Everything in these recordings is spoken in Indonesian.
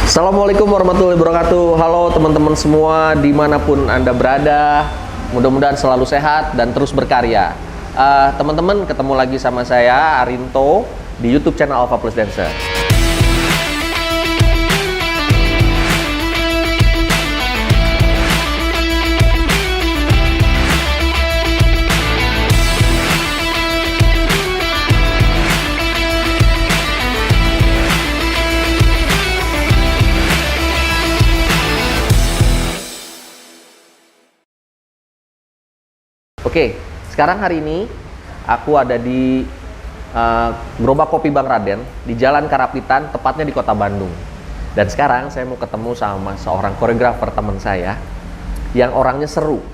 Assalamualaikum warahmatullahi wabarakatuh. Halo teman-teman semua dimanapun Anda berada. Mudah-mudahan selalu sehat dan terus berkarya. Teman-teman, ketemu lagi sama saya Arinto di YouTube channel Alpha Plus Dancer. Oke, sekarang hari ini aku ada di Gerobak Kopi Bang Raden di Jalan Karapitan, tepatnya di Kota Bandung. Dan sekarang saya mau ketemu sama seorang koreografer teman saya yang orangnya seru.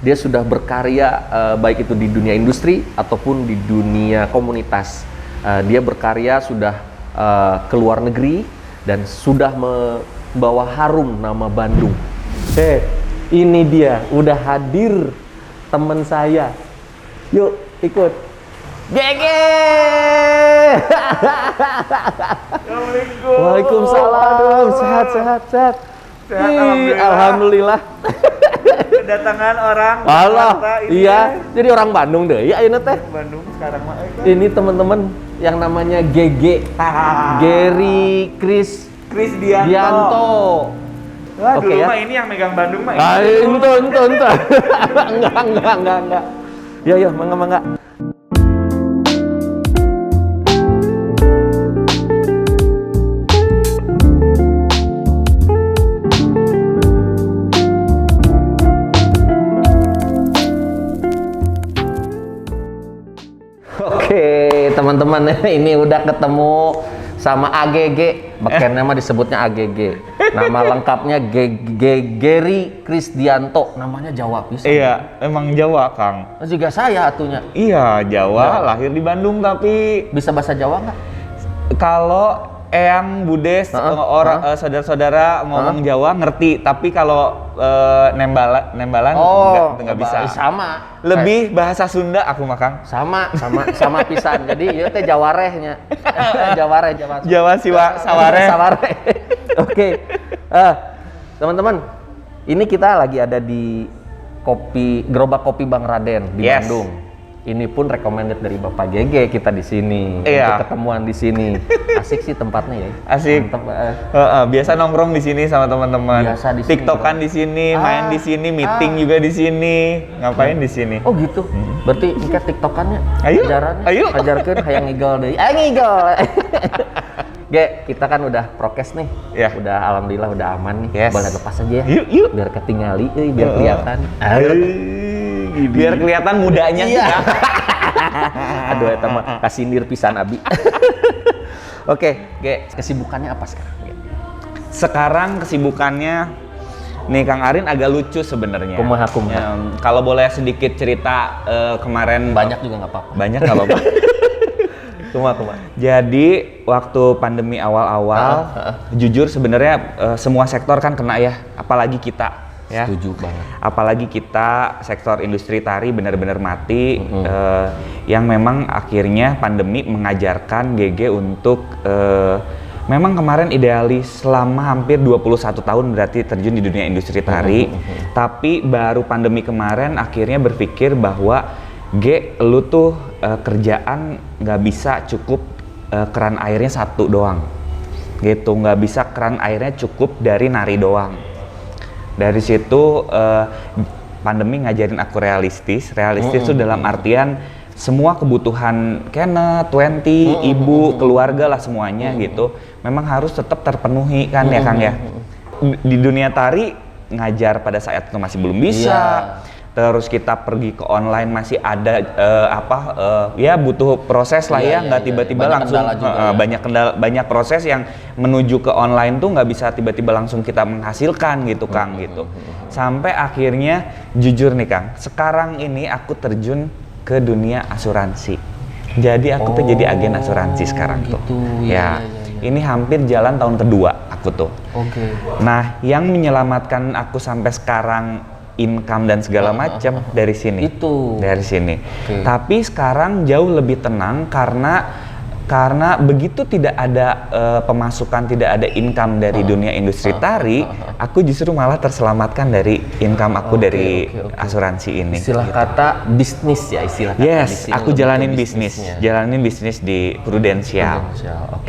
Dia sudah berkarya baik itu di dunia industri ataupun di dunia komunitas. Dia berkarya sudah ke luar negeri dan sudah membawa harum nama Bandung. Ini dia udah hadir teman saya. Yuk ikut. Gege. Assalamualaikum. Waalaikumsalam. Sehat. Sehat, Alhamdulillah. Kedatangan orang Allah. Jakarta ini. Iya, jadi orang Bandung deh. Iya, ini teh. Bandung sekarang mah. Ini teman-teman yang namanya Gege. Gary Chris Dianto. Wah, Oke, dulu ya. mah ini yang megang Bandung mah. Ento. Enggak. Ya, mangga. Oke, teman-teman, ini udah ketemu sama AGG. Bekennya mah disebutnya AGG. Nama lengkapnya Gary Chris Dianto. Namanya Jawa pisan. Iya, emang Jawa, Kang. Juga saya atunya. Iya, Jawa, lahir di Bandung tapi Bisa bahasa Jawa nggak? kalau Eyang Budes saudara-saudara ngomong Jawa ngerti, tapi kalau nembalan nggak bisa. Sama. Lebih bahasa Sunda aku mah, Kang. Sama pisan. Jadi ieu teh Jawarehnya. Jawa. Jawa siwa saware. Oke. Teman-teman, ini kita lagi ada di Gerobak Kopi Bang Raden di Yes. Bandung. Ini pun recommended dari Bapak Gege kita di sini. Iya. Untuk ketemuan di sini. Asik sih tempatnya ya. Asik. Mantap. Biasa nongkrong di sini sama teman-teman. Biasa di sini, TikTokan di sini, main di sini, meeting juga di sini. Ngapain di sini? Oh gitu. Berarti ini TikTokannya. Ayo. Ajarannya. Ayo. Ajarkeun hayang ngigol deui. Ngigol. Ge, kita kan udah prokes nih. Ya. Udah alhamdulillah udah aman nih. Yes. Boleh lepas aja ya. Yuk. Biar ketingali biar kelihatan. Biar kelihatan mudanya. Iya. Aduh, eta mah kasindir pisan abi. Oke, Ge, kesibukannya apa sekarang? Ge? Sekarang kesibukannya nih Kang Arin agak lucu sebenarnya. Kumaha. Ya, kalau boleh sedikit cerita kemarin Banyak juga nggak apa-apa. Banyak nggak apa-apa. Kumaha. Jadi waktu pandemi awal-awal, jujur sebenarnya semua sektor kan kena ya, apalagi kita. Ya. Setuju banget. Apalagi kita sektor industri tari benar-benar mati, yang memang akhirnya pandemi mengajarkan GG untuk memang kemarin idealis selama hampir 21 tahun berarti terjun di dunia industri tari, tapi baru pandemi kemarin akhirnya berpikir bahwa lu tuh kerjaan nggak bisa cukup keran airnya satu doang, gitu, nggak bisa keran airnya cukup dari nari doang. Dari situ pandemi ngajarin aku realistis itu dalam artian semua kebutuhan Kenneth, 20, ibu, keluarga lah semuanya gitu memang harus tetap terpenuhi kan ya Kang ya. Di dunia tari ngajar pada saat itu masih belum bisa. Terus kita pergi ke online masih ada ya butuh proses lah ya, nggak tiba-tiba langsung banyak proses yang menuju ke online tuh nggak bisa tiba-tiba langsung kita menghasilkan gitu Kang gitu. Sampai akhirnya jujur nih Kang, sekarang ini aku terjun ke dunia asuransi. Jadi aku tuh jadi agen asuransi sekarang gitu. tuh. Ya. Ini hampir jalan tahun kedua aku tuh. Nah, yang menyelamatkan aku sampai sekarang income dan segala macam dari sini. Itu. Dari sini. Tapi sekarang jauh lebih tenang karena karena begitu tidak ada pemasukan, tidak ada income dari dunia industri tari, aku justru malah terselamatkan dari income aku dari asuransi ini. Istilah kata bisnis ya, istilah kata di Yes, sini aku lebih jalanin ke bisnis, bisnisnya. jalanin bisnis di Prudential.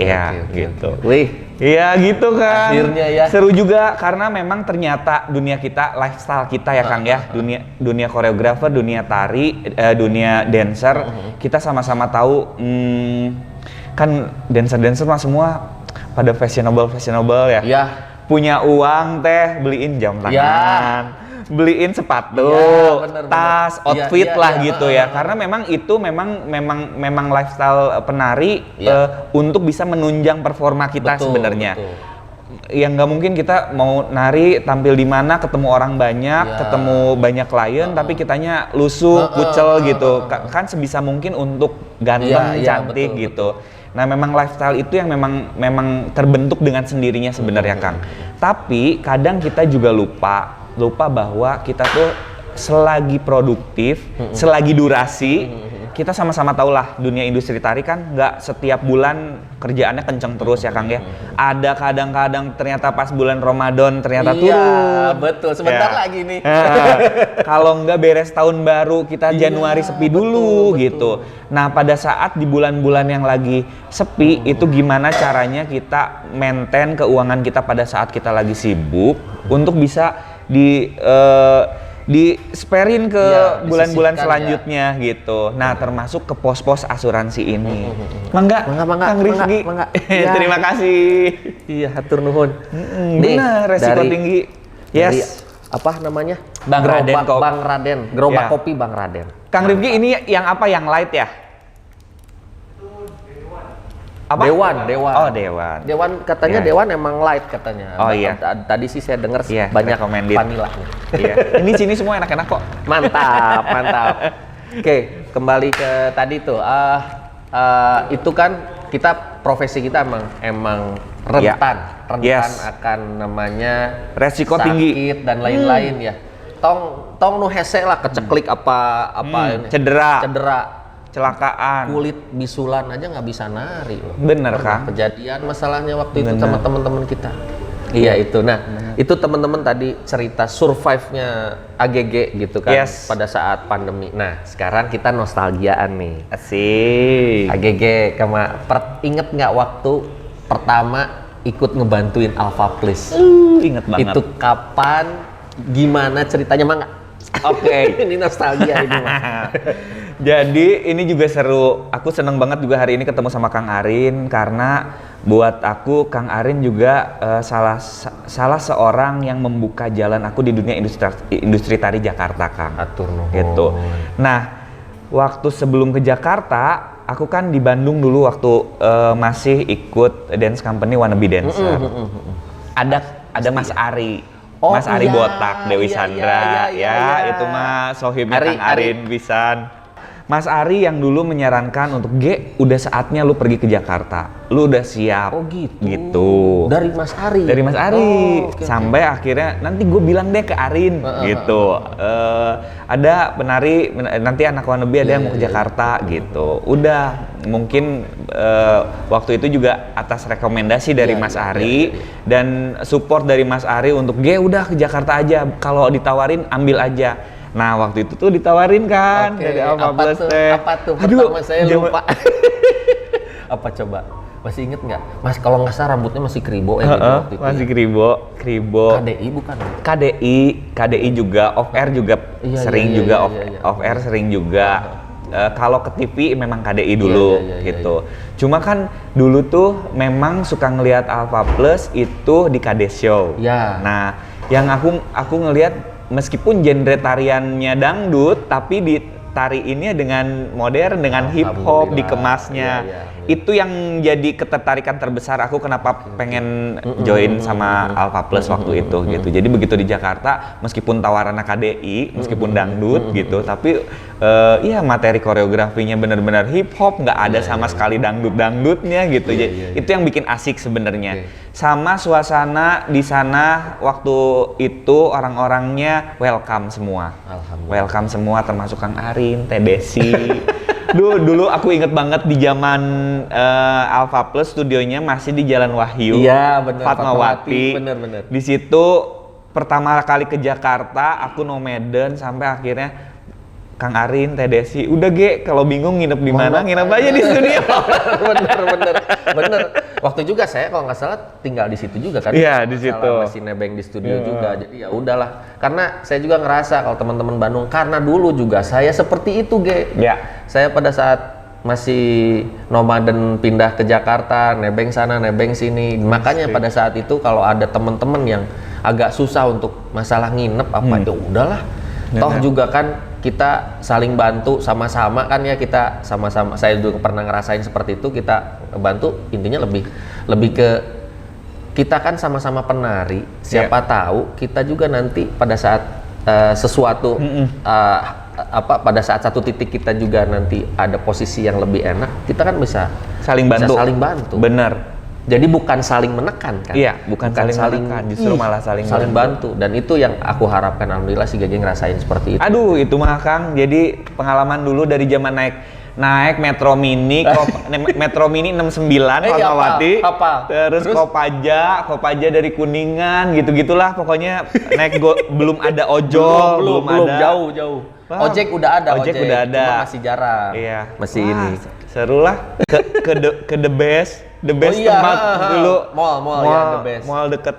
Ya, gitu. Wih, Iya gitu kan. Akhirnya ya. Seru juga karena memang ternyata dunia kita, lifestyle kita ya Kang ya, dunia koreografer, dunia tari, dunia dancer, kita sama-sama tahu kan dancer mah semua pada fashionable ya. ya, Punya uang teh beliin jam tangan. Beliin sepatu, Iya, bener. tas, Iya, outfit iya, lah iya, gitu ya. Karena memang itu memang lifestyle penari Iya. untuk bisa menunjang performa kita Betul, sebenarnya. betul. Yang nggak mungkin kita mau nari tampil di mana, ketemu orang banyak, Iya. ketemu banyak klien, tapi kitanya lusuh, kucel gitu. Kan sebisa mungkin untuk ganteng, Iya, cantik betul, gitu. Nah, memang lifestyle itu yang memang terbentuk dengan sendirinya sebenarnya, Kang. Tapi kadang kita juga lupa bahwa kita tuh selagi produktif, selagi durasi, kita sama-sama tahu lah dunia industri tari kan nggak setiap bulan kerjaannya kenceng terus ya Kang ya. Ada kadang-kadang ternyata pas bulan Ramadan ternyata turun. Iya, betul. Sebentar Ya. lagi nih. Kalau nggak beres tahun baru kita Januari sepi dulu betul. gitu. Nah pada saat di bulan-bulan yang lagi sepi itu gimana caranya kita maintain keuangan kita pada saat kita lagi sibuk untuk bisa di sparein ke Iya, bulan-bulan disisihkan selanjutnya gitu. Nah, termasuk ke pos-pos asuransi ini. Mangga, Mangga, Kang Rifki. mangga. Ya. Terima kasih. Iya, hatur nuhun. Benar, resiko tinggi. Dari Yes. apa namanya? Bang Raden kok. Bang Raden. Gerobak Ya. kopi Bang Raden. Kang Rifki ini yang apa? Yang light ya? Apa? Dewan. Oh, Dewan. Dewan katanya Ya. Dewan emang light katanya. Oh, iya. Tadi sih saya dengar Iya, banyak recommended. vanilanya. Iya. Ini sini semua enak-enak kok. Mantap. Oke, kembali ke tadi tuh. Itu kan kita profesi kita emang rentan Yes. akan namanya Resiko sakit tinggi. dan lain-lain ya. Tong nu hese lah keceklik apa ini. Cedera, Ah, kecelakaan. Kulit bisulan aja nggak bisa nari. Bener, Pernah Kang. kejadian masalahnya waktu itu Bener. sama teman-teman kita. Iya itu. Nah, itu teman-teman tadi cerita survive-nya AGG gitu kan Yes. pada saat pandemi. Nah, sekarang kita nostalgiaan nih. Asik. AGG inget nggak waktu pertama ikut ngebantuin Alpha Place? Ingat banget. Itu kapan? Gimana ceritanya, Mang? Oke. Ini nostalgia ini, Mang. Jadi ini juga seru. Aku seneng banget juga hari ini ketemu sama Kang Arin karena buat aku Kang Arin juga salah seorang yang membuka jalan aku di dunia industri tari Jakarta, Kang. Atur nuhun. Gitu. Nah, waktu sebelum ke Jakarta, aku kan di Bandung dulu waktu masih ikut dance company Wannabe Dancer. Ada Mas Ari. Oh, Mas Ari iya, Botak, Dewi iya, Sandra, iya. itu mah sohibnya Ari, Kang Arin pisan. Mas Ari yang dulu menyarankan untuk udah saatnya lu pergi ke Jakarta. Lu udah siap. Oh gitu. Gitu. Dari Mas Ari. Dari Mas Ari. Oh, oke. Sampai akhirnya nanti gue bilang deh ke Arin gitu. Ada penari nanti anak Wannabe ada yang mau ke Jakarta gitu. Udah mungkin waktu itu juga atas rekomendasi dari Mas Ari dan support dari Mas Ari untuk udah ke Jakarta aja. Kalau ditawarin ambil aja. Nah waktu itu tuh ditawarin kan Oke, dari Alpha apa Plus tuh? teh. Apa tuh? Pertama saya lupa. Apa coba? Masih inget nggak? Mas kalau nggak salah rambutnya masih kribo ya gitu waktu itu. Masih Ya? kribo. KDI bukan? KDI juga off air juga Iya, sering iya, juga iya. off air sering juga. Kalau ke TV memang KDI dulu Iya, gitu. Cuma kan dulu tuh memang suka ngelihat Alpha Plus itu di KD Show. Iya. Nah, yang aku ngelihat meskipun genre tariannya dangdut tapi di tari ini dengan modern dengan hip hop Alhamdulillah. dikemasnya. Iya. Itu yang jadi ketertarikan terbesar aku kenapa pengen join sama Alpha Plus waktu itu gitu. Jadi begitu di Jakarta meskipun tawarannya KDI, meskipun dangdut gitu, tapi iya materi koreografinya benar-benar hip hop, nggak ada sama sekali dangdut-dangdutnya gitu. Jadi itu yang bikin asik sebenarnya. Sama suasana di sana waktu itu orang-orangnya welcome semua. Alhamdulillah. Welcome semua termasuk Kang Arin, Teh Desi. Dulu aku inget banget di zaman Alpha Plus studionya masih di Jalan Wahyu. Iya, benar. Fatmawati. Bener. Di situ pertama kali ke Jakarta, aku nomaden sampai akhirnya Kang Arin, Teh Desi, udah Ge, kalau bingung nginep di mana, nginep aja di studio. bener. Waktu juga saya kalau nggak salah tinggal di situ juga kan? Iya, di situ. Masih nebeng di studio juga, jadi ya udahlah. Karena saya juga ngerasa kalau teman-teman Bandung, karena dulu juga saya seperti itu Ge. Ya. Saya pada saat masih nomaden pindah ke Jakarta, nebeng sana, nebeng sini. Makanya pada saat itu kalau ada teman-teman yang agak susah untuk masalah nginep apa itu udahlah. Toh juga kan kita saling bantu sama-sama kan ya, kita sama-sama, saya juga pernah ngerasain seperti itu, kita bantu, intinya lebih ke kita kan sama-sama penari, siapa tahu kita juga nanti pada saat sesuatu pada saat satu titik kita juga nanti ada posisi yang lebih enak, kita kan bisa saling bantu. Bener. Jadi bukan saling menekan kan? Iya, bukan saling menekan, justru malah saling bantu. Dan itu yang aku harapkan, alhamdulillah si Gege ngerasain seperti itu. Aduh, itu mah Kang, jadi pengalaman dulu dari zaman naik Metro Mini, Metro Mini 69 Fatmawati, terus Kopaja dari Kuningan, gitu-gitulah pokoknya naik belum ada ojol, belum ada. Jauh. Wow. Ojek udah ada, cuma masih jarang. Iya. Masih ini. Seru lah ke the best tempat dulu. Mall ya, the best. Mall deket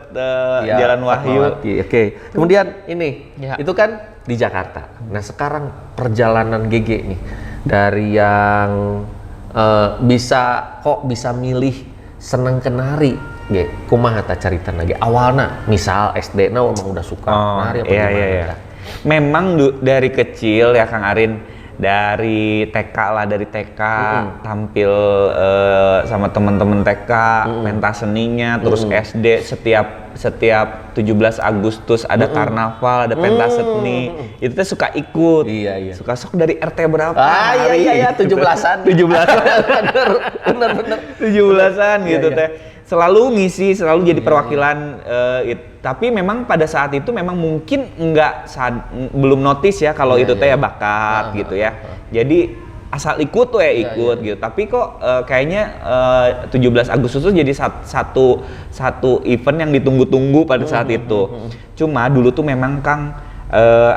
Jalan Wahyu. Oke. Kemudian ini, itu kan di Jakarta. Nah sekarang perjalanan GG nih dari yang bisa milih seneng kenari, kumaha ta carita lagi awalna, misal SD emang udah suka nari apa gimana? Iya. Memang dari kecil ya Kang Arin, dari TK tampil sama teman-teman TK, pentas seninya, terus SD setiap 17 Agustus ada karnaval, ada pentas seni, itu tuh suka ikut. Iya. Suka sok dari RT berapa? Iya, 17-an. 17-an. Bener. 17-an gitu teh. Selalu ngisi, selalu jadi perwakilan tapi memang pada saat itu memang mungkin belum notice ya kalau itu teh ya bakat gitu ya. Jadi asal ikut tuh ikut gitu. Tapi kok kayaknya 17 Agustus itu jadi satu event yang ditunggu-tunggu pada saat itu. Cuma dulu tuh memang Kang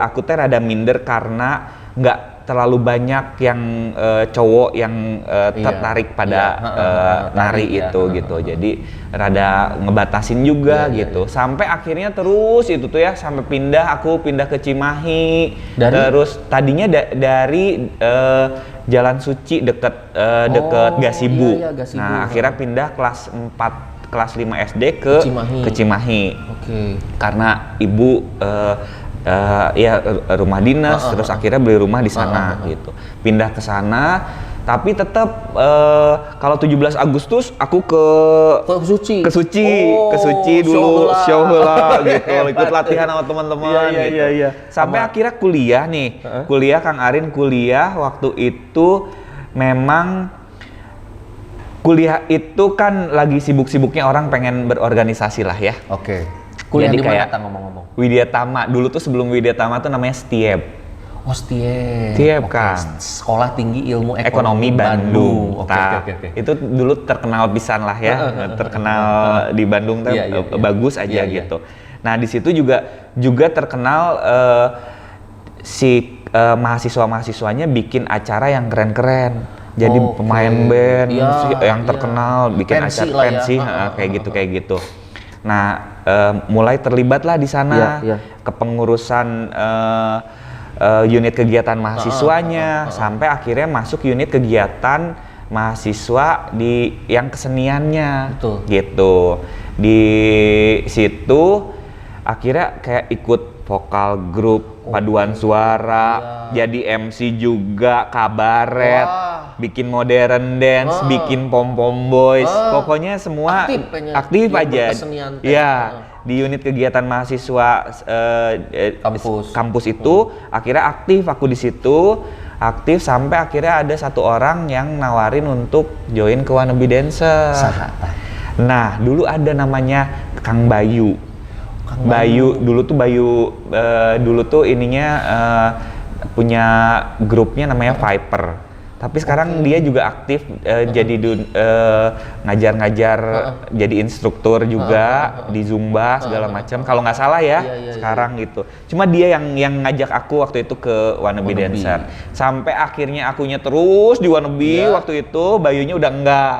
aku teh rada minder karena nggak terlalu banyak yang cowok yang tertarik pada nari itu gitu. Jadi rada ngebatasin juga gitu. Sampai akhirnya terus itu tuh ya sampai aku pindah ke Cimahi. Terus tadinya dari Jalan Suci deket Gasibu. Gasibu. Nah, akhirnya pindah kelas 4 kelas 5 SD ke Cimahi. Oke. Karena ibu rumah dinas, terus akhirnya beli rumah di sana gitu. Pindah ke sana, tapi tetap kalau 17 Agustus aku ke Suci dulu show heula gitu, ikut latihan sama teman-teman gitu. Iya. Sampai akhirnya kuliah nih. Kang Arin kuliah waktu itu memang kuliah itu kan lagi sibuk-sibuknya orang pengen berorganisasi lah ya. Oke. Kuliah di mana ngomong-ngomong? Widya Tama. Dulu tuh sebelum Widya Tama tuh namanya STIEB. Oh, STIEB. STIEB kan. Sekolah Tinggi Ilmu Ekonomi Bandung. Oke. Itu dulu terkenal pisan lah ya. Terkenal di Bandung tuh bagus aja gitu. Nah, di situ juga terkenal mahasiswa-mahasiswanya bikin acara yang keren-keren. Jadi pemain band yang terkenal bikin acara pensi kayak gitu. Nah, mulai terlibatlah di sana kepengurusan unit kegiatan mahasiswanya sampai akhirnya masuk unit kegiatan mahasiswa yang keseniannya. Betul. Gitu. Di situ akhirnya kayak ikut vokal grup paduan suara, jadi MC juga, kabaret, bikin modern dance, bikin pom-pom boys, pokoknya semua aktif aja. Ya, di unit kegiatan mahasiswa kampus itu akhirnya aktif aku di situ, aktif sampai akhirnya ada satu orang yang nawarin untuk join ke Wannabe Dancer. Nah, dulu ada namanya Kang Bayu. Dulu tuh ininya punya grupnya namanya Viper. Tapi sekarang dia juga aktif jadi ngajar-ngajar jadi instruktur juga di Zumba segala macam. Kalau nggak salah ya sekarang gitu. Cuma dia yang ngajak aku waktu itu ke Wannabe Dancer. Sampai akhirnya akunya terus di Wannabe waktu itu, Bayunya udah enggak.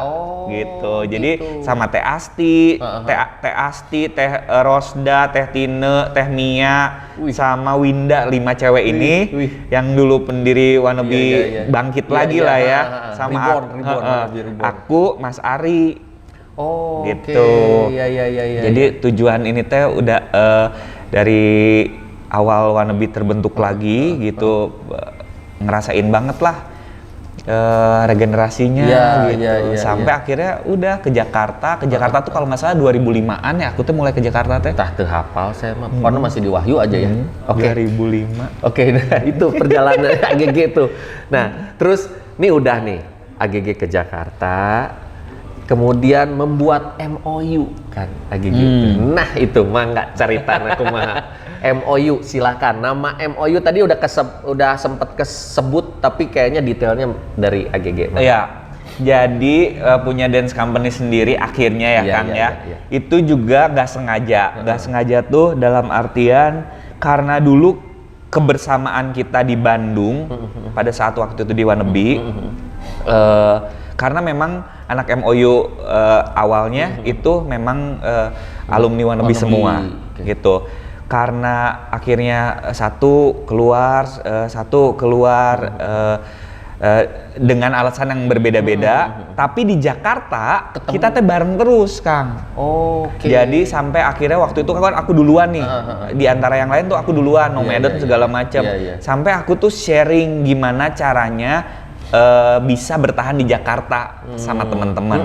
Gitu. Jadi sama Teh Asti, Teh Asti, Teh Rosda, Teh Tine, Teh Mia, sama Winda, 5 cewek ini yang dulu pendiri Wannabe bangkit lagi lah ya, sama Reborn. aku Mas Ari. Gitu. Iya. Jadi tujuan ini teh udah dari awal Wannabe terbentuk lagi gitu, ngerasain banget lah regenerasinya gitu. Sampai akhirnya udah ke Jakarta. Tuh kalau nggak salah 2005-an ya aku tuh mulai ke Jakarta teh. Tah teu hafal saya mah. Pokoknya masih di Wahyu aja ya. 2005. Nah itu perjalanan AGG tuh. Nah, terus nih udah nih AGG ke Jakarta, kemudian membuat MOU kan AGG itu. Nah itu mah nggak cerita aku mah. MOU silakan. Nama MOU tadi udah sempet kesebut tapi kayaknya detailnya dari AGG. Iya. Jadi punya dance company sendiri akhirnya ya Kang ya. Itu juga nggak sengaja tuh dalam artian karena dulu kebersamaan kita di Bandung pada saat waktu itu di Wannabe. Karena memang anak MOU awalnya itu memang alumni Wannabe semua gitu. Karena akhirnya satu keluar dengan alasan yang berbeda-beda, tapi di Jakarta kita teh bareng terus, Kang. Jadi sampai akhirnya waktu itu kan aku duluan nih, di antara yang lain tuh aku duluan, nomaden segala macam. Sampai aku tuh sharing gimana caranya bisa bertahan di Jakarta sama teman-teman.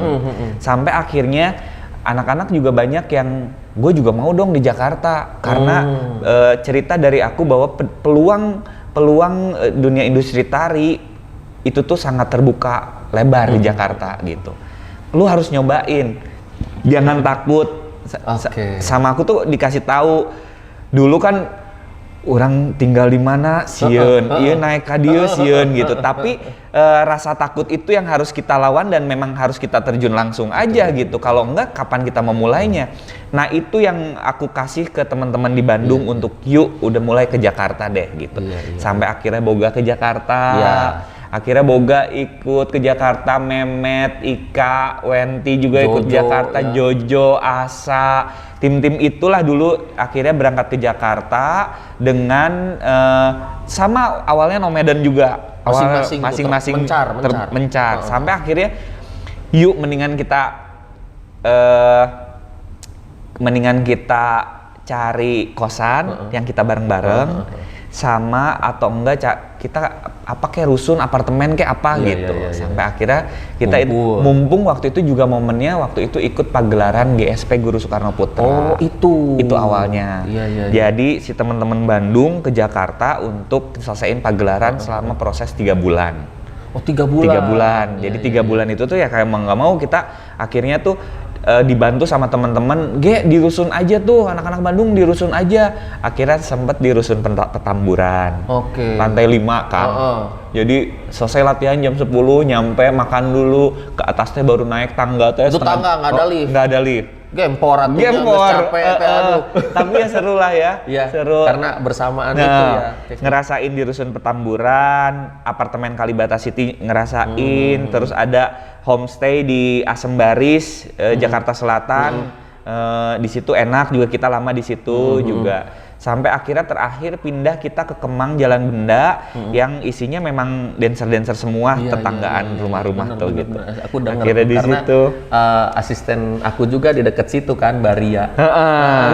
Sampai akhirnya anak-anak juga banyak yang gue juga mau dong di Jakarta karena cerita dari aku bahwa peluang dunia industri tari itu tuh sangat terbuka lebar di Jakarta gitu. Lu harus nyobain, jangan takut. Sama aku tuh dikasih tahu dulu kan orang tinggal di mana sieun, iya naik ka dieu sieun gitu. Tapi rasa takut itu yang harus kita lawan dan memang harus kita terjun langsung aja gitu. Kalau enggak kapan kita memulainya? Nah, itu yang aku kasih ke teman-teman di Bandung untuk yuk udah mulai ke Jakarta deh gitu. Sampai akhirnya Boga ke Jakarta. Akhirnya Boga ikut ke Jakarta, Memet, Ika, Wenti juga ikut Jakarta, Jojo, Asa. Tim-tim itulah dulu akhirnya berangkat ke Jakarta dengan sama awalnya nomaden juga. Masing-masing mencar. Sampai akhirnya yuk mendingan kita cari kosan yang kita bareng-bareng sama atau enggak kita apa kayak rusun apartemen kayak apa gitu. Sampai akhirnya kita mumpung waktu itu juga momennya waktu itu ikut pagelaran GSP Guru Soekarno Putra. Itu awalnya. Jadi si teman-teman Bandung ke Jakarta untuk selesaiin pagelaran selama proses 3 bulan. 3 bulan. 3 bulan. Jadi 3 bulan itu tuh ya kayak mau nggak mau kita akhirnya tuh dibantu sama teman-teman, di rusun aja tuh, anak-anak Bandung di rusun aja. Akhirnya sempat di rusun Petamburan. Lantai 5 kan. Jadi selesai latihan jam 10, nyampe makan dulu, ke atasnya baru naik tangga teh. Itu tangga nggak ada lift. Nggak ada lift. Gempor capek tapi ya seru lah ya. Seru karena bersamaan itu ya. Ngerasain di rusun Petamburan, apartemen Kalibata City ngerasain, terus ada homestay di Asembaris, Jakarta Selatan. Di situ enak juga, kita lama di situ juga. Sampai akhirnya terakhir pindah kita ke Kemang Jalan Benda yang isinya memang dancer-dancer semua, tetanggaan rumah-rumah tuh gitu. Aku dengar akhirnya di situ asisten aku juga di dekat situ kan, Baria.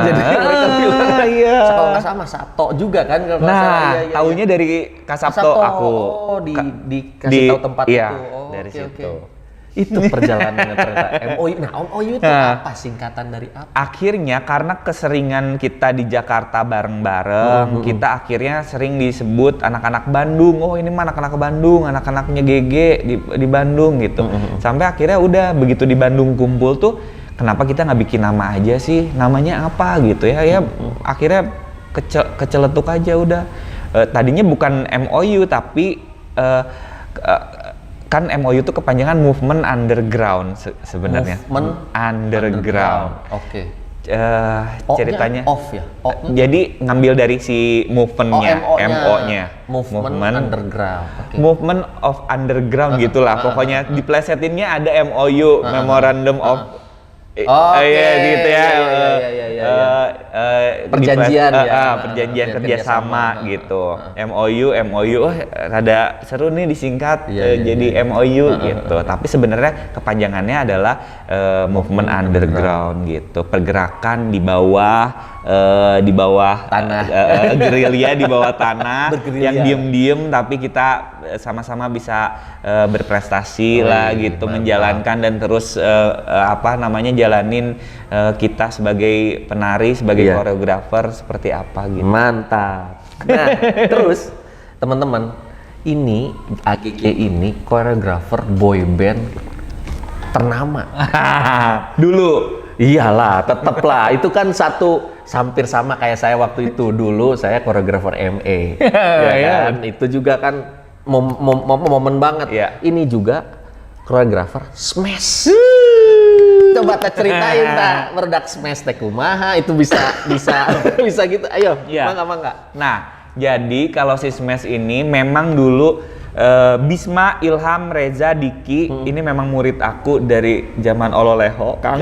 Jadi mereka bilang kalau nggak sama Sabto juga kan kalau taunya dari Kasabto aku. Dikasih tahu tempat itu. Dari situ. Itu perjalanannya ternyata MOU. Nah, MOU itu apa, singkatan dari apa? Akhirnya karena keseringan kita di Jakarta bareng-bareng, kita akhirnya sering disebut anak-anak Bandung. Oh, ini mah anak-anak Bandung, anak-anaknya GG di Bandung gitu. Sampai akhirnya udah begitu di Bandung kumpul tuh, kenapa kita nggak bikin nama aja sih? Namanya apa gitu ya? Ya akhirnya keceletuk aja udah. Tadinya bukan MOU tapi kan MOU itu kepanjangan Movement Underground sebenarnya. Movement Underground. Oke. Ceritanya off ya. Jadi ngambil dari si movement-nya, MO-nya. Movement Underground. Okay. Movement of Underground gitulah. Pokoknya diplesetinnya ada MOU, Memorandum of gitu ya. Perjanjian ya. Perjanjian kerjasama gitu. MOU, rada seru nih disingkat jadi MOU gitu. Tapi sebenarnya kepanjangannya adalah Movement Underground gitu. Pergerakan di bawah tanah, gerilya di bawah tanah yang diem-diem tapi kita sama-sama bisa berprestasi lah gitu, menjalankan dan terus jalanin kita sebagai penari, sebagai koreografer seperti apa gitu. Mantap. Nah, terus teman-teman, ini AGG ini koreografer boy band ternama. Dulu. Iyalah, tetep lah. Itu kan hampir sama kayak saya waktu itu. Dulu saya koreografer MA. Ya kan? Itu juga kan momen banget. Ini juga koreografer Smash. Coba tak ceritain tak berdak Smash teh kumaha itu bisa gitu. Ayo, mangga. Nah, jadi kalau si Smash ini memang dulu Bisma, Ilham, Reza, Diki ini memang murid aku dari zaman Ololeho, Kang.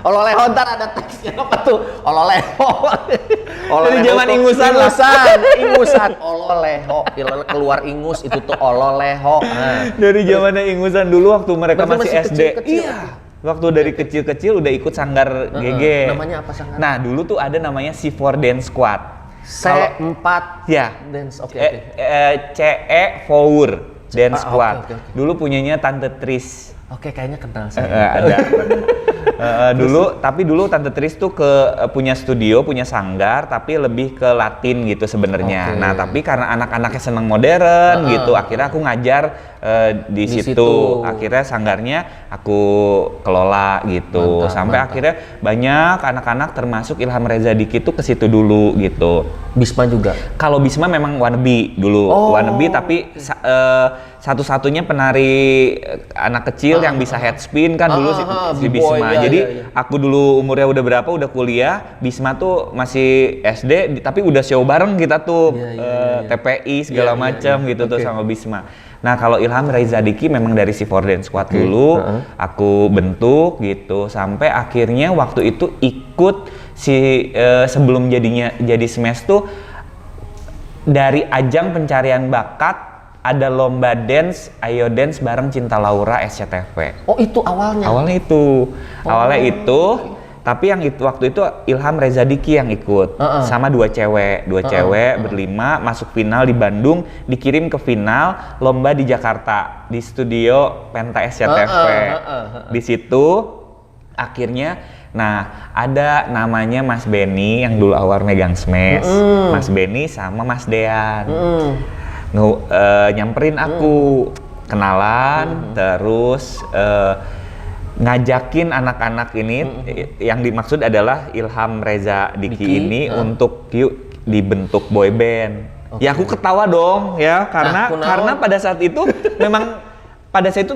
Ololeho ntar ada teksnya apa tuh? Ololeho. Dari zaman ingusan. Ololeho, keluar ingus itu tuh Ololeho. Dari zamannya ingusan dulu waktu mereka masih SD. Kecil-kecil. Iya. Waktu dari kecil-kecil udah ikut sanggar GG. Namanya apa sanggar? Nah, dulu tuh ada namanya C4 Dance Squad. C4 Dance, oke. CE4 Dance Squad. Dulu punyanya Tante Tris. Oke, kayaknya kenal saya. Ada. Dulu Tante Tris tuh punya studio, punya sanggar, tapi lebih ke Latin gitu sebenarnya. Nah, tapi karena anak-anaknya seneng modern gitu, akhirnya aku ngajar di situ. Akhirnya sanggarnya aku kelola gitu. Sampai akhirnya banyak anak-anak termasuk Ilham Reza Diki tuh ke situ dulu gitu. Bisma juga. Kalau Bisma memang wannabe dulu. Wannabe tapi satu-satunya penari anak kecil yang bisa head spin kan dulu si Bisma. Jadi aku dulu umurnya udah berapa, udah kuliah. Bisma tuh masih SD, tapi udah show bareng kita tuh TPI segala macam gitu tuh sama Bisma. Nah kalau Ilham Reza Diki memang dari si Four Dance Squad dulu, aku bentuk gitu. Sampai akhirnya waktu itu ikut sebelum jadi Smash tuh dari ajang pencarian bakat. Ada lomba dance, Ayo Dance bareng Cinta Laura SCTV. Oh itu awalnya? Awalnya itu, tapi yang waktu itu Ilham Reza Diki yang ikut, sama dua cewek berlima masuk final di Bandung, dikirim ke final lomba di Jakarta di studio Penta SCTV. Di situ akhirnya, nah ada namanya Mas Benny yang dulu awal megang Smash, Mas Benny sama Mas Dean. Nyamperin aku, kenalan, terus ngajakin anak-anak ini, yang dimaksud adalah Ilham Reza Diki ini untuk yuk dibentuk boy band. Ya aku ketawa dong ya, karena pada saat itu memang pada saat itu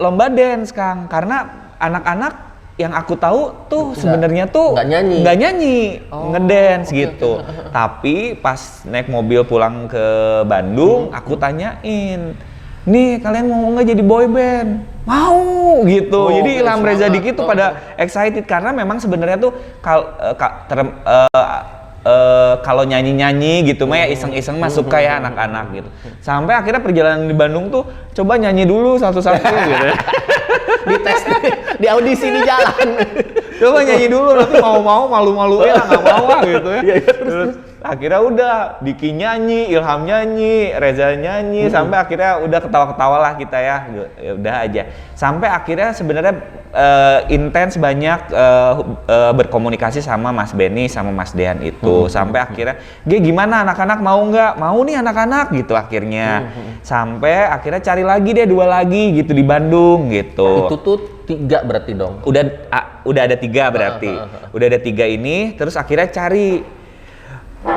lomba dance Kang, karena anak-anak yang aku tahu tuh sebenarnya tuh nggak nyanyi, ngedance gitu. Tapi pas naik mobil pulang ke Bandung, aku tanyain, nih kalian mau nggak jadi boy band? Mau gitu. Jadi Ilham Reza Diki tuh pada excited karena memang sebenarnya tuh kalau nyanyi-nyanyi gitu mah ya iseng-iseng masuk kayak anak-anak gitu. Sampai akhirnya perjalanan di Bandung tuh coba nyanyi dulu satu-satu gitu. Di tes, di audisi di jalan. Coba nyanyi dulu, nanti mau malu-maluin lah, nggak mau lah gitu ya. Terus akhirnya udah Diki nyanyi, Ilham nyanyi, Reza nyanyi, sampai akhirnya udah ketawa-ketawa lah kita ya udah aja. Sampai akhirnya sebenarnya intens banyak berkomunikasi sama Mas Benny sama Mas Dean itu. Sampai akhirnya, gimana anak-anak mau nggak? Mau nih anak-anak gitu akhirnya. Sampai akhirnya cari lagi deh 2 lagi gitu di Bandung gitu. Itu tuh 3 berarti dong? Udah ada 3 berarti. Udah ada 3 ini, terus akhirnya cari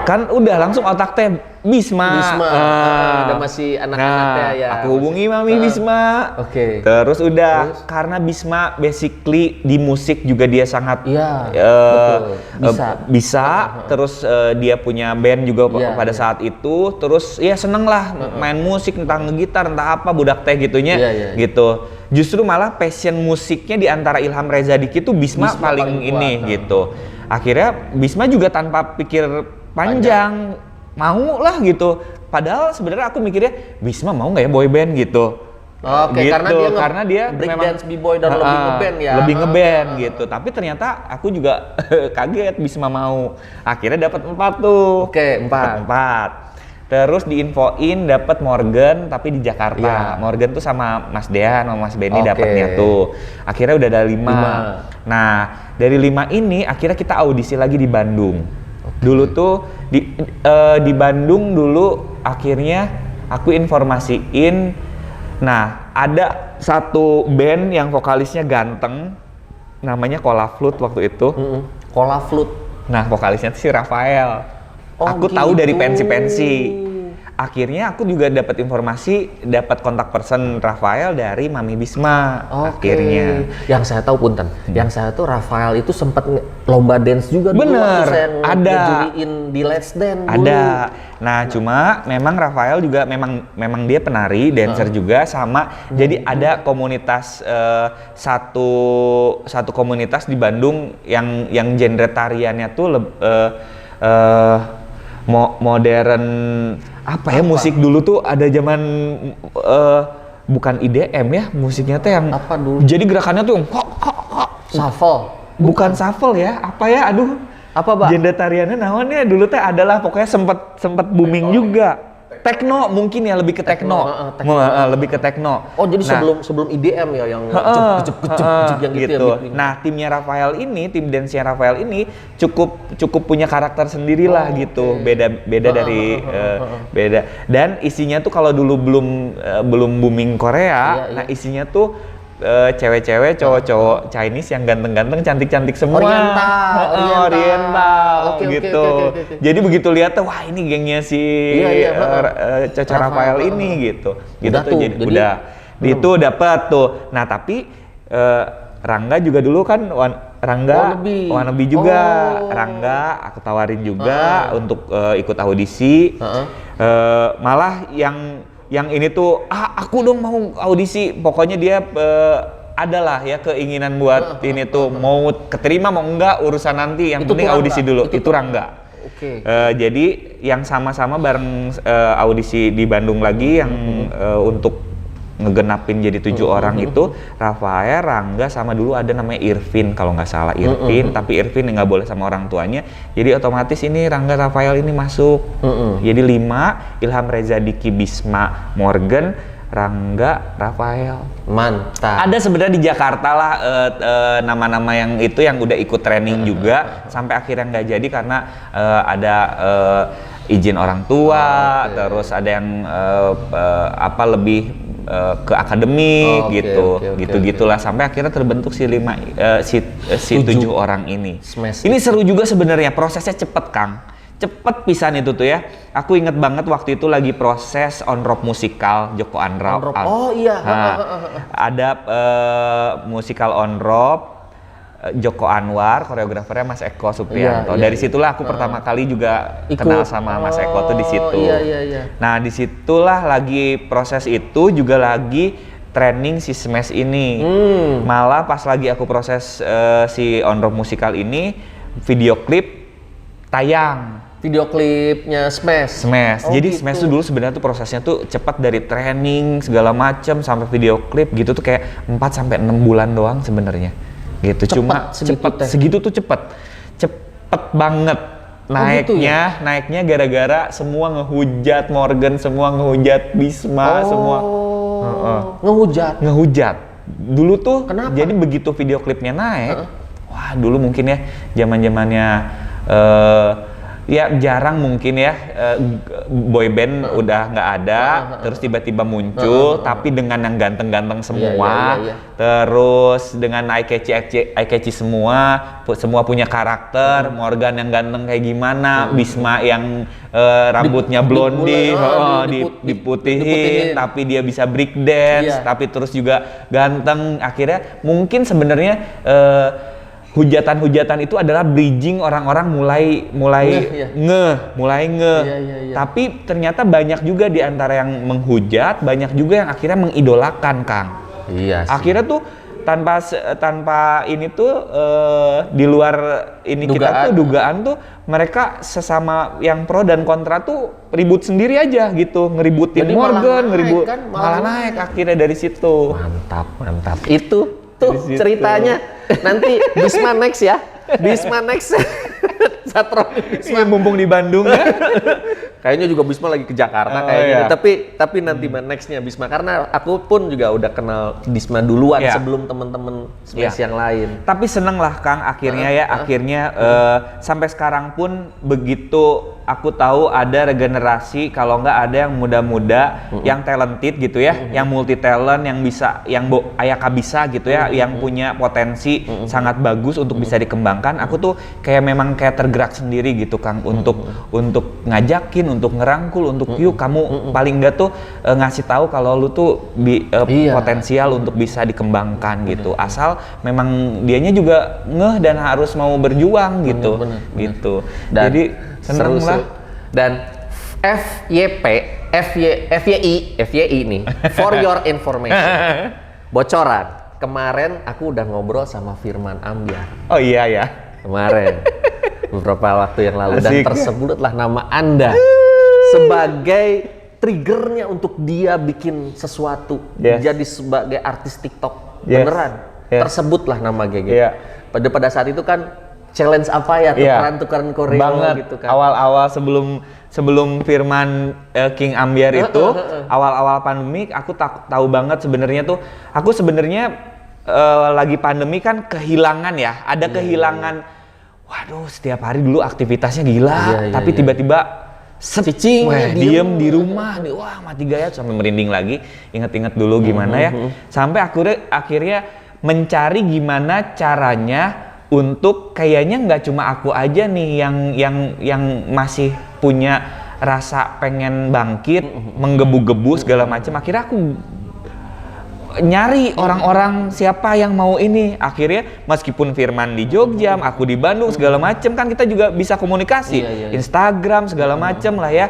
kan udah langsung otak teh Bisma. Ada masih anak-anaknya ya. Aku hubungi Mami Bisma. Oke. Terus udah karena Bisma basically di musik juga dia sangat betul. Bisa. Terus dia punya band juga pada saat itu. Terus ya seneng lah main musik, entah ngegitar, entah apa budak teh gitunya gitu. Justru malah passion musiknya di antara Ilham Reza Diki tuh Bisma paling ini gitu. Akhirnya Bisma juga tanpa pikir panjang mau lah gitu. Padahal sebenarnya aku mikirnya Bisma mau nggak ya boy band gitu. Oke, gitu. karena dia memang dance b-boy dan lebih ngeband ya. Lebih ngeband gitu. Tapi ternyata aku juga kaget Bisma mau. Akhirnya dapat 4 tuh. Oke, 4. Terus diinfoin dapat Morgan tapi di Jakarta. Morgan tuh sama Mas Dean sama Mas Benny dapatnya tuh. Akhirnya udah ada 5. Nah, dari 5 ini akhirnya kita audisi lagi di Bandung. Dulu tuh di Bandung dulu akhirnya aku informasiin. Nah, ada satu band yang vokalisnya ganteng namanya Cola Flute waktu itu. Cola Flute. Nah, vokalisnya tuh si Rafael. Aku tahu dari pensi-pensi. Akhirnya aku juga dapat informasi, dapat kontak person Rafael dari Mami Bisma. Akhirnya. Yang saya tahu punten, yang saya tahu Rafael itu sempat lomba dance juga dulu. Bener, saya ada. Ngejuliin di Let's Dance dulu. Ada. Nah, cuma memang Rafael juga memang dia penari, dancer juga sama. Jadi ada komunitas satu komunitas di Bandung yang genre tariannya tuh modern musik dulu tuh ada zaman bukan IDM ya, musiknya tuh yang apa dulu? Jadi gerakannya tuh shuffle. Bukan shuffle ya, apa ya? Aduh. Apa, Pak? Genre tariannya naonnya dulu teh adalah pokoknya sempet booming juga. Techno mungkin ya, lebih ke techno. Lebih ke techno. Oh, jadi sebelum IDM ya yang kecep yang gitu ya. Nah, timnya Rafael ini, tim dance-nya Rafael ini cukup punya karakter sendirilah gitu. Beda dari beda. Dan isinya tuh kalau dulu belum booming Korea, nah isinya tuh cewek-cewek, cowok-cowok Chinese yang ganteng-ganteng, cantik-cantik semua. Oriental gitu. Okay. Jadi begitu lihat tuh, wah ini gengnya si Caca Rafael ini gitu. Gitu tuh jadi udah itu dapat tuh. Nah, tapi Rangga juga dulu kan wannabe juga. Rangga aku tawarin juga untuk ikut audisi. Malah yang ini tuh aku dong mau audisi, pokoknya dia adalah ya keinginan buat ini tuh mau keterima mau enggak urusan nanti, yang penting audisi dulu. Itu Rangga. Jadi yang sama-sama bareng audisi di Bandung lagi yang untuk ngegenapin jadi 7 orang itu Rafael, Rangga, sama dulu ada namanya Irvin kalau nggak salah Irvin, tapi Irvin nggak boleh sama orang tuanya, jadi otomatis ini Rangga, Rafael ini masuk. Jadi 5, Ilham Reza Diki, Bisma, Morgan, Rangga, Rafael. Mantap. Ada sebenarnya di Jakarta lah nama-nama yang itu yang udah ikut training juga sampai akhirnya nggak jadi karena ada izin orang tua, terus ada yang lebih ke akademik gitulah sampai akhirnya terbentuk si 7 orang ini. Ini seru juga sebenarnya, prosesnya cepet Kang, cepet pisan itu tuh ya. Aku inget banget waktu itu lagi proses on rock musikal Joko Anwar. Ada musikal on rock Joko Anwar, koreografernya Mas Eko Supriyanto. Dari situlah aku pertama kali juga kenal sama Mas Eko tuh di situ. Nah, disitulah lagi proses itu juga lagi training si Smash ini. Malah pas lagi aku proses si on rock musikal ini, video klip tayang. Video klipnya Smash. Jadi gitu. Smash tuh dulu sebenarnya tuh prosesnya tuh cepat, dari training segala macem sampai video klip gitu tuh kayak 4 sampai 6 bulan doang sebenarnya. Gitu. Cuma cepet segitu tuh cepet banget naiknya gara-gara semua ngehujat Morgan, semua ngehujat Bisma, semua ngehujat dulu tuh. Kenapa? Jadi begitu video klipnya naik, wah dulu mungkin ya zaman-zamannya ya jarang mungkin ya boy band udah nggak ada, terus tiba-tiba muncul, tapi dengan yang ganteng-ganteng semua, terus dengan eye catchy semua punya karakter, Morgan yang ganteng kayak gimana, Bisma yang rambutnya blondie, diputihin, tapi dia bisa break dance, tapi terus juga ganteng. Akhirnya mungkin sebenarnya hujatan-hujatan itu adalah bridging orang-orang mulai ngeh. Tapi ternyata banyak juga di antara yang menghujat, banyak juga yang akhirnya mengidolakan, Kang. Iya sih. Akhirnya tuh tanpa ini tuh di luar ini dugaan tuh mereka sesama yang pro dan kontra tuh ribut sendiri aja gitu, ngeributin. Jadi Morgan, malah naik akhirnya dari situ. Mantap. Itu tuh ceritanya nanti Bisma next ya. Bisma next. Satroni Bisma mumpung di Bandung ya. Kayaknya juga Bisma lagi ke Jakarta kayaknya. Tapi nanti nextnya Bisma, karena aku pun juga udah kenal Bisma duluan sebelum temen-temen Smash yang lain. Tapi seneng lah Kang akhirnya sampai sekarang pun begitu aku tahu ada regenerasi, kalau nggak ada yang muda-muda, yang talented gitu ya, yang multi talent, yang bisa, yang Ayaka bisa gitu ya, yang punya potensi sangat bagus untuk bisa dikembangkan. Aku tuh memang tergerak sendiri gitu Kang, untuk ngajakin, untuk ngerangkul, untuk yuk kamu paling nggak tuh ngasih tahu kalau lu tuh potensial untuk bisa dikembangkan gitu. Asal memang dianya juga ngeh dan harus mau berjuang gitu. Gitu. Jadi seneng lah. Dan FYI nih, for your information, bocoran. Kemarin aku udah ngobrol sama Firman Ambyar. Oh iya ya. Kemarin, beberapa waktu yang lalu. Dan tersebutlah nama Anda sebagai triggernya untuk dia bikin sesuatu, jadi sebagai artis TikTok beneran. Tersebutlah nama GG. Pada saat itu kan challenge apa ya, tukeran koreo banget gitu kan. Awal-awal sebelum Firman King Ambyar itu awal-awal pandemi aku tahu banget sebenarnya tuh aku lagi pandemi kan kehilangan ya, ada kehilangan. Waduh, setiap hari dulu aktivitasnya gila, tapi tiba-tiba diem di rumah nih, wah mati gaya, sampai merinding lagi, inget-inget dulu gimana ya, sampai akhirnya mencari gimana caranya untuk kayaknya nggak cuma aku aja nih yang masih punya rasa pengen bangkit, menggebu-gebu segala macam. Akhirnya aku nyari orang-orang siapa yang mau ini. Akhirnya meskipun Firman di Jogja, aku di Bandung segala macam, kan kita juga bisa komunikasi. Instagram segala macam lah ya,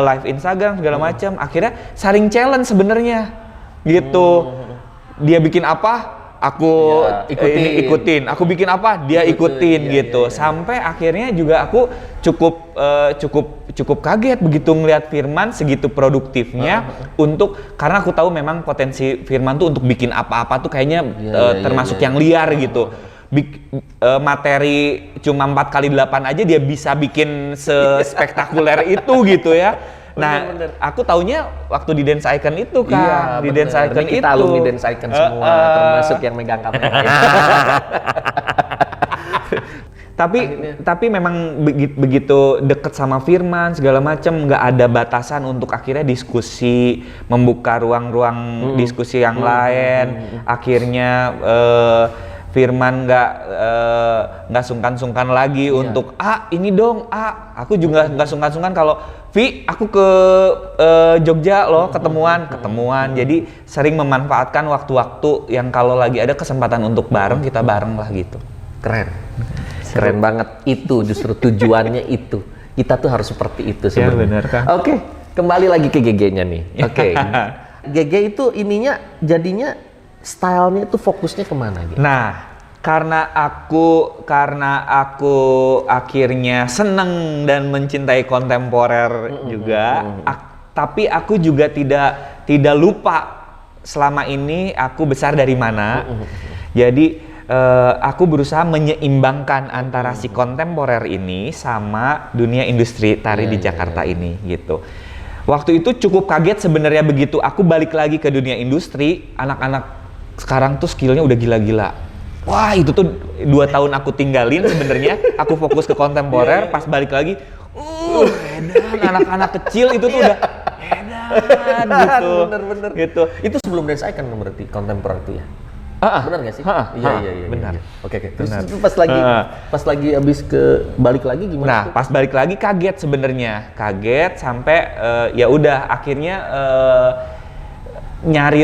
live Instagram segala macam. Akhirnya saling challenge sebenarnya gitu. Dia bikin apa, aku ikutin. Aku bikin apa, dia ikutin gitu. Sampai akhirnya juga aku cukup kaget begitu ngelihat Firman segitu produktifnya karena aku tahu memang potensi Firman tuh untuk bikin apa-apa tuh kayaknya termasuk yang liar gitu. Materi cuma 4x8 aja dia bisa bikin sespektakuler itu gitu ya. Nah, aku taunya waktu di Dance Icon itu kan, di Dance Icon itu. Kita alumni Dance Icon semua, termasuk yang megang kamera. Tapi memang begitu deket sama Firman segala macam, nggak ada batasan untuk akhirnya diskusi, membuka ruang-ruang diskusi yang lain. Akhirnya Firman nggak sungkan-sungkan lagi untuk ini dong, aku juga nggak sungkan-sungkan kalau Vi, aku ke Jogja loh, ketemuan. Jadi sering memanfaatkan waktu-waktu yang kalau lagi ada kesempatan untuk bareng, kita bareng lah gitu. Keren banget. Itu justru tujuannya itu. Kita tuh harus seperti itu sebenarnya. Benar kan? Oke, kembali lagi ke GG-nya nih. Oke. GG itu ininya jadinya stylenya itu fokusnya kemana gitu? Nah, karena aku akhirnya seneng dan mencintai kontemporer juga, tapi aku juga tidak lupa selama ini aku besar dari mana. Jadi aku berusaha menyeimbangkan antara si kontemporer ini sama dunia industri tari di Jakarta ini gitu. Waktu itu cukup kaget sebenarnya begitu aku balik lagi ke dunia industri, anak-anak sekarang tuh skillnya udah gila-gila. Wah, itu tuh 2 tahun aku tinggalin sebenarnya, aku fokus ke kontemporer, pas balik lagi, edan, anak-anak kecil itu tuh udah edan gitu. Bener-bener. Gitu. Itu sebelum dance icon berarti kontemporer itu ya? Benar nggak sih? Iya. Benar. Oke. Terus itu pas lagi abis balik lagi gimana? Nah, tuh? pas balik lagi kaget sebenarnya, sampai ya udah akhirnya nyari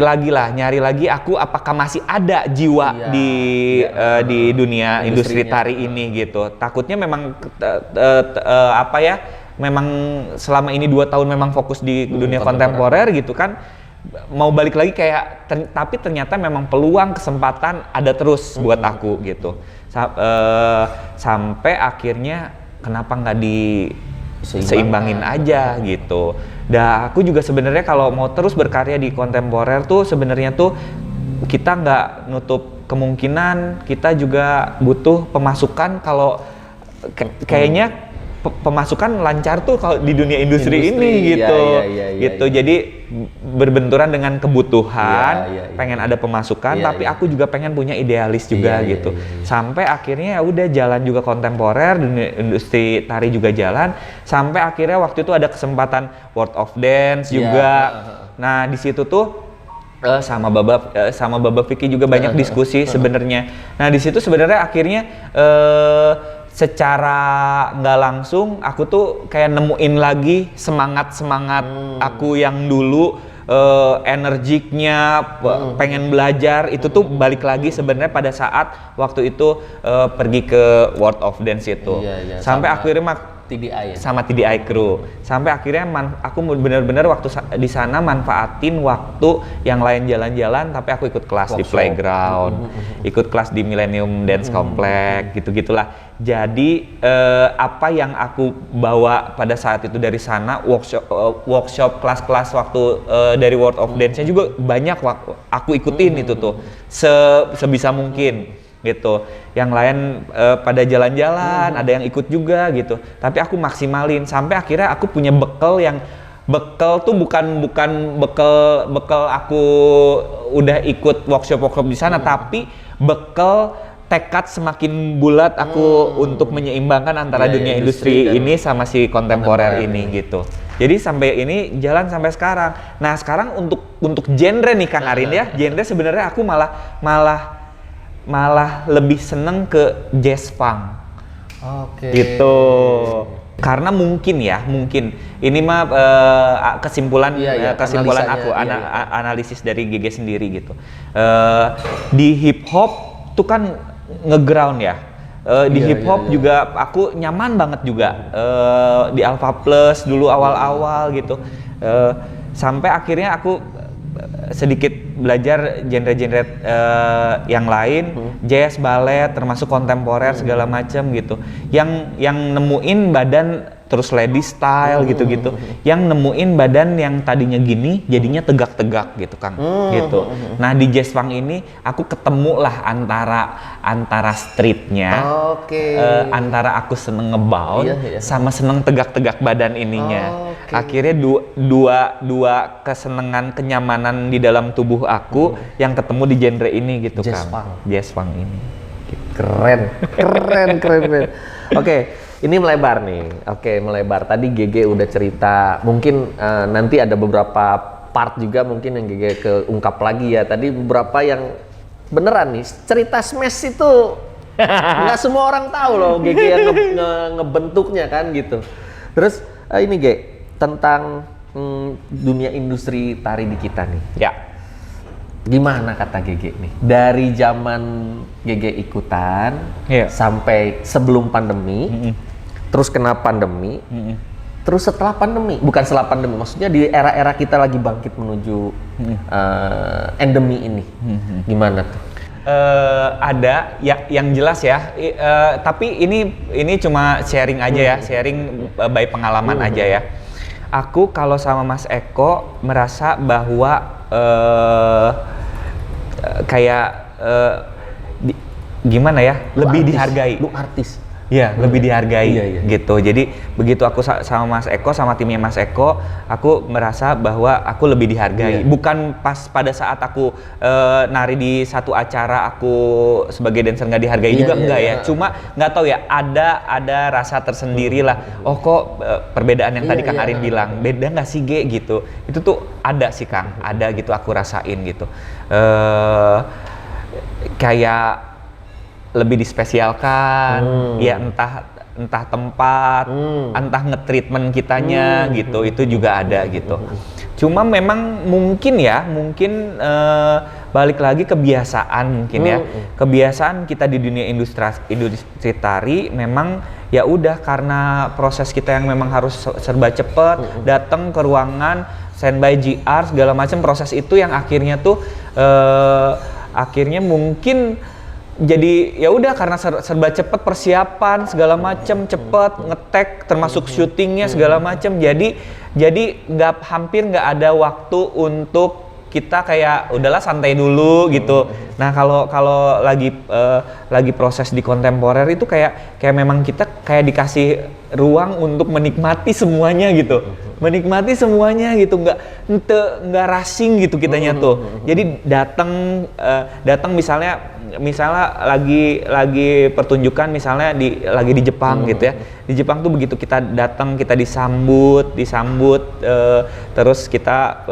lagi aku apakah masih ada jiwa di dunia industri tari ini gitu. Takutnya memang memang selama ini 2 tahun memang fokus di dunia kontemporer gitu kan. Mau balik lagi kayak tapi ternyata memang peluang kesempatan ada terus buat aku gitu. Sampai akhirnya kenapa nggak seimbangin aja gitu. Dan aku juga sebenarnya kalau mau terus berkarya di kontemporer tuh sebenarnya tuh kita nggak nutup kemungkinan kita juga butuh pemasukan kalau kayaknya pemasukan lancar tuh kalau di dunia industri ini gitu. Gitu. Jadi berbenturan dengan kebutuhan, pengen ada pemasukan, tapi aku juga pengen punya idealis juga gitu. Sampai akhirnya ya udah jalan juga kontemporer, dunia industri tari juga jalan. Sampai akhirnya waktu itu ada kesempatan World of Dance juga. Nah di situ tuh sama Baba Vicky juga banyak diskusi sebenarnya. Nah di situ sebenarnya akhirnya secara nggak langsung aku tuh kayak nemuin lagi semangat aku yang dulu energiknya pengen belajar itu tuh balik lagi sebenarnya pada saat waktu itu pergi ke World of Dance itu sampai akhirnya TDI ya? Sama TDI Crew. Sampai akhirnya aku benar-benar waktu di sana manfaatin waktu yang lain jalan-jalan, tapi aku ikut kelas di playground, ikut kelas di Millennium Dance Complex, gitu-gitulah. Jadi apa yang aku bawa pada saat itu dari sana, workshop kelas-kelas waktu dari World of Dance-nya juga banyak aku ikutin itu tuh sebisa mungkin. Gitu, yang lain pada jalan-jalan, ada yang ikut juga gitu. Tapi aku maksimalin sampai akhirnya aku punya bekal tuh bukan bekal aku udah ikut workshop di sana, tapi bekal tekad semakin bulat aku untuk menyeimbangkan antara dunia industri ini sama si kontemporer ini gitu. Jadi sampai ini jalan sampai sekarang. Nah sekarang untuk genre nih Kang Arin ya, genre sebenarnya aku malah lebih seneng ke jazz funk. Oke. Gitu. Karena mungkin ini mah kesimpulan aku analisis dari GG sendiri gitu. Di hip hop tuh kan ngeground ya. Di hip hop juga aku nyaman banget juga. Di Alpha Plus dulu awal-awal gitu. Sampai akhirnya aku sedikit belajar genre-genre yang lain, jazz, ballet, termasuk kontemporer segala macam gitu. Yang nemuin badan terus lady style gitu-gitu. Yang nemuin badan yang tadinya gini jadinya tegak-tegak gitu Kang. Gitu. Nah, di jazz funk ini aku ketemu lah antara streetnya, antara aku seneng ngebound sama seneng tegak-tegak badan ininya. Akhirnya dua kesenangan, kenyamanan di dalam tubuh aku yang ketemu di genre ini gitu Kang. Jazz funk ini. Gitu. Keren. Oke, ini melebar nih. Melebar. Tadi GG udah cerita. Mungkin nanti ada beberapa part juga mungkin yang GG keungkap lagi ya. Tadi beberapa yang beneran nih cerita Smash itu nggak semua orang tahu loh GG yang ngebentuknya kan gitu. Terus ini G tentang dunia industri tari di kita nih. Ya. Gimana kata GG nih? Dari zaman GG ikutan sampai sebelum pandemi, terus kena pandemi, terus setelah pandemi, bukan setelah pandemi, maksudnya di era-era kita lagi bangkit menuju endemi ini, gimana tuh? Ada yang jelas ya, tapi ini cuma sharing aja ya, sharing by pengalaman aja ya. Aku kalau sama Mas Eko merasa bahwa kayak gimana ya, lebih dihargai. Lu artis. Iya, lebih dihargai Iya. gitu. Jadi begitu aku sama Mas Eko, sama timnya Mas Eko, aku merasa bahwa aku lebih dihargai. Iya. Bukan pas pada saat aku nari di satu acara aku sebagai dancer nggak dihargai Iya, juga, iya, enggak iya. ya. Cuma nggak tahu ya, ada rasa tersendiri lah. Oh kok perbedaan yang tadi Iya, Kang iya. Arin bilang, beda nggak sih Ge gitu. Itu tuh ada sih Kang, ada gitu aku rasain gitu. Kayak lebih dispesialkan, ya entah tempat, entah nge-treatment kitanya gitu, itu juga ada gitu. Cuma memang mungkin balik lagi kebiasaan mungkin ya, kebiasaan kita di dunia industri tari memang ya udah karena proses kita yang memang harus serba cepet, datang ke ruangan, standby GR segala macam, proses itu yang akhirnya tuh akhirnya mungkin jadi ya udah karena serba cepet persiapan segala macem, cepet ngetek termasuk syutingnya segala macem, jadi hampir nggak ada waktu untuk kita kayak udahlah santai dulu gitu. Nah kalau lagi proses di kontemporer itu kayak memang kita kayak dikasih ruang untuk menikmati semuanya gitu, nggak rushing gitu kitanya tuh. Jadi datang misalnya lagi pertunjukan misalnya lagi di Jepang gitu ya. Di Jepang tuh begitu kita datang, kita disambut terus kita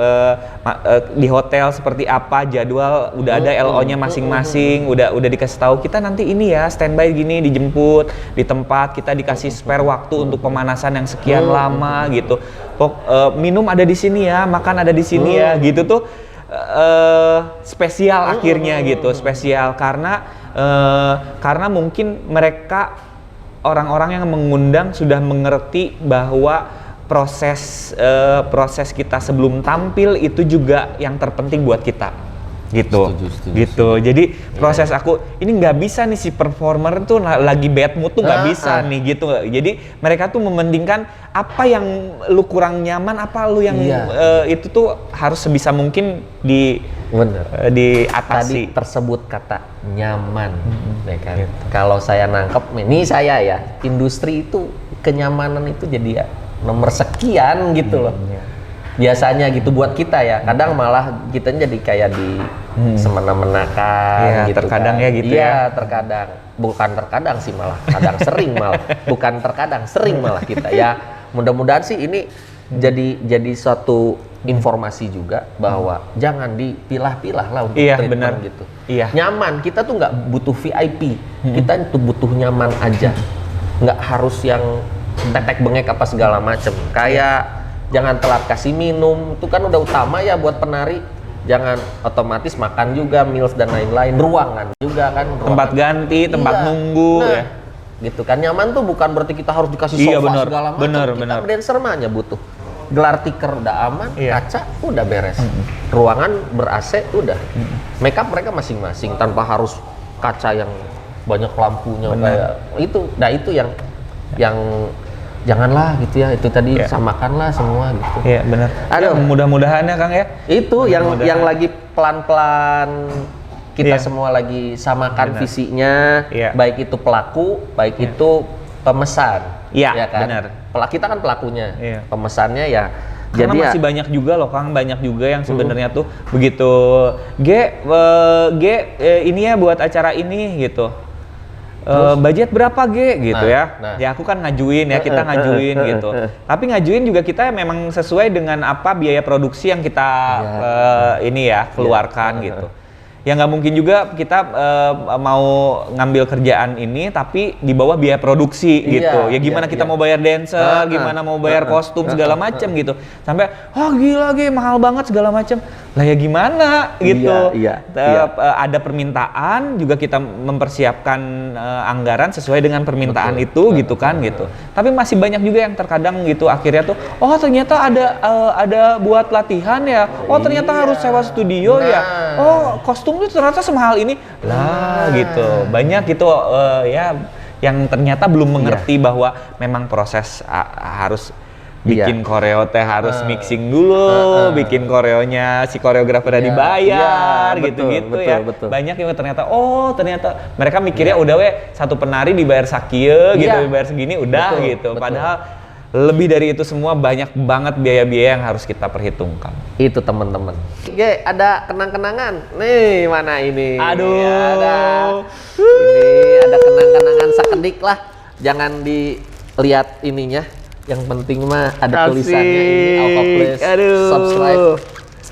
di hotel seperti apa, jadwal udah ada LO-nya masing-masing, udah dikasih tahu kita nanti ini ya standby gini, dijemput di tempat, kita dikasih spare waktu untuk pemanasan yang sekian lama gitu. Minum ada di sini ya, makan ada di sini ya gitu tuh. Spesial akhirnya gitu, spesial karena mungkin mereka orang-orang yang mengundang sudah mengerti bahwa proses kita sebelum tampil itu juga yang terpenting buat kita gitu. Setuju. Jadi proses aku ini nggak bisa nih si performer tuh lagi bad mood tuh nggak bisa nih gitu. Jadi mereka tuh mementingkan apa yang lu kurang nyaman, apa lu yang itu tuh harus sebisa mungkin diatasi. Tadi tersebut kata nyaman, ya kan? Gitu. Kalau saya nangkep, ini saya ya, industri itu kenyamanan itu jadi ya nomor sekian gitu loh. Biasanya gitu buat kita ya, kadang malah kita jadi kayak di semena-menakan gitu terkadang kan. ya gitu terkadang, bukan terkadang sih malah, kadang sering malah, bukan terkadang, sering malah kita ya. Mudah-mudahan sih ini jadi suatu informasi juga bahwa jangan dipilah-pilah lah untuk treatment gitu. Nyaman, kita tuh nggak butuh VIP, kita itu butuh nyaman aja, nggak harus yang tetek bengek apa segala macem. Kayak jangan telat kasih minum, itu kan udah utama ya buat penari. Jangan otomatis makan juga, meals dan lain-lain. Ruangan juga kan, tempat ganti, tempat nunggu ya. Gitu kan, nyaman tuh bukan berarti kita harus dikasih sofa segala macam. Kita dancer mah hanya butuh gelar tikar udah aman, kaca udah beres, ruangan ber-AC udah. Make up mereka masing-masing tanpa harus kaca yang banyak lampunya kayak itu. Nah itu yang janganlah gitu ya, itu tadi samakanlah semua gitu. Iya benar. Aduh, mudah-mudahan ya Kang ya. Itu yang lagi pelan-pelan kita semua lagi samakan visinya, baik itu pelaku, baik itu pemesan. Iya kan? Benar. Kita kan pelakunya, pemesannya ya. Karena jadi masih banyak juga loh Kang, banyak juga yang sebenarnya tuh begitu ini ya buat acara ini gitu. Budget berapa gitu ya? Ya aku kan ngajuin ya, kita ngajuin gitu. Tapi ngajuin juga kita memang sesuai dengan apa biaya produksi yang kita keluarkan gitu. Ya nggak mungkin juga kita mau ngambil kerjaan ini tapi di bawah biaya produksi gitu. Ya gimana kita mau bayar dancer, gimana mau bayar kostum segala macem gitu. Sampai gila mahal banget segala macem. Lah ya gimana gitu. Ada permintaan juga kita mempersiapkan anggaran sesuai dengan permintaan itu gitu kan gitu. Tapi masih banyak juga yang terkadang gitu akhirnya tuh ternyata ada buat latihan ya. Ternyata harus sewa studio ya. Kostum itu ternyata semahal ini lah gitu. Banyak gitu ya yang ternyata belum mengerti bahwa memang proses harus bikin koreo teh harus mixing dulu, bikin koreonya si koreografernya dibayar, gitu-gitu ya. Betul. Banyak yang ternyata mereka mikirnya udah satu penari dibayar sakieu gitu, dibayar segini udah gitu. Padahal lebih dari itu semua banyak banget biaya-biaya yang harus kita perhitungkan. Itu teman-teman. Oke, ada kenang-kenangan. Nih, mana ini? Aduh. Ini ada kenang-kenangan sakedik lah. Jangan dilihat ininya. Yang penting mah ada tulisannya ini Alpha Plus. Subscribe.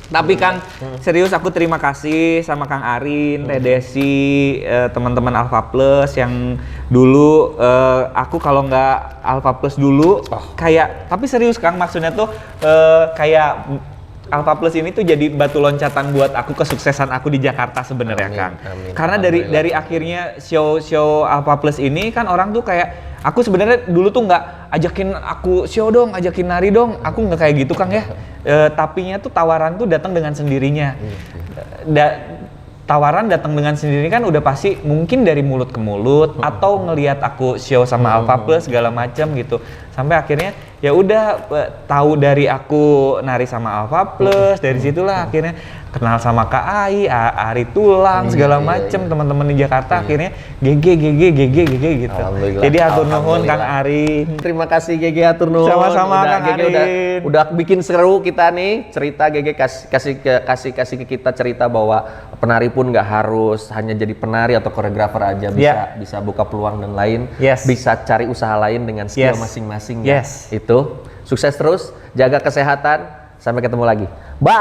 Tapi Kang, serius aku terima kasih sama Kang Arin, Teh Desi, teman-teman Alpha Plus yang dulu aku kalau nggak Alpha Plus dulu kayak, tapi serius Kang, maksudnya tuh kayak Alpha Plus ini tuh jadi batu loncatan buat aku kesuksesan aku di Jakarta sebenarnya Kang. Karena dari akhirnya show Alpha Plus ini kan orang tuh kayak, aku sebenarnya dulu tuh nggak ajakin aku show dong, ajakin nari dong, aku nggak kayak gitu Kang ya. Tapinya tuh tawaran tuh datang dengan sendirinya. Tawaran datang dengan sendiri kan udah pasti mungkin dari mulut ke mulut atau ngelihat aku show sama Alpha Plus segala macam gitu. Sampai akhirnya ya udah tahu dari aku nari sama Alpha Plus, dari situlah akhirnya kenal sama Kak Ai, Ari Tulang segala macem teman-teman di Jakarta akhirnya GG gitu. Jadi atur nuhun Kang Ari. Terima kasih GG atur nuhun. Sama-sama Kang Ari. Udah bikin seru kita nih cerita GG kasih ke kita cerita bahwa penari pun nggak harus hanya jadi penari atau koreografer aja, bisa buka peluang dan lain, bisa cari usaha lain dengan skill masing-masing. Itu sukses terus, jaga kesehatan, sampai ketemu lagi. Bye.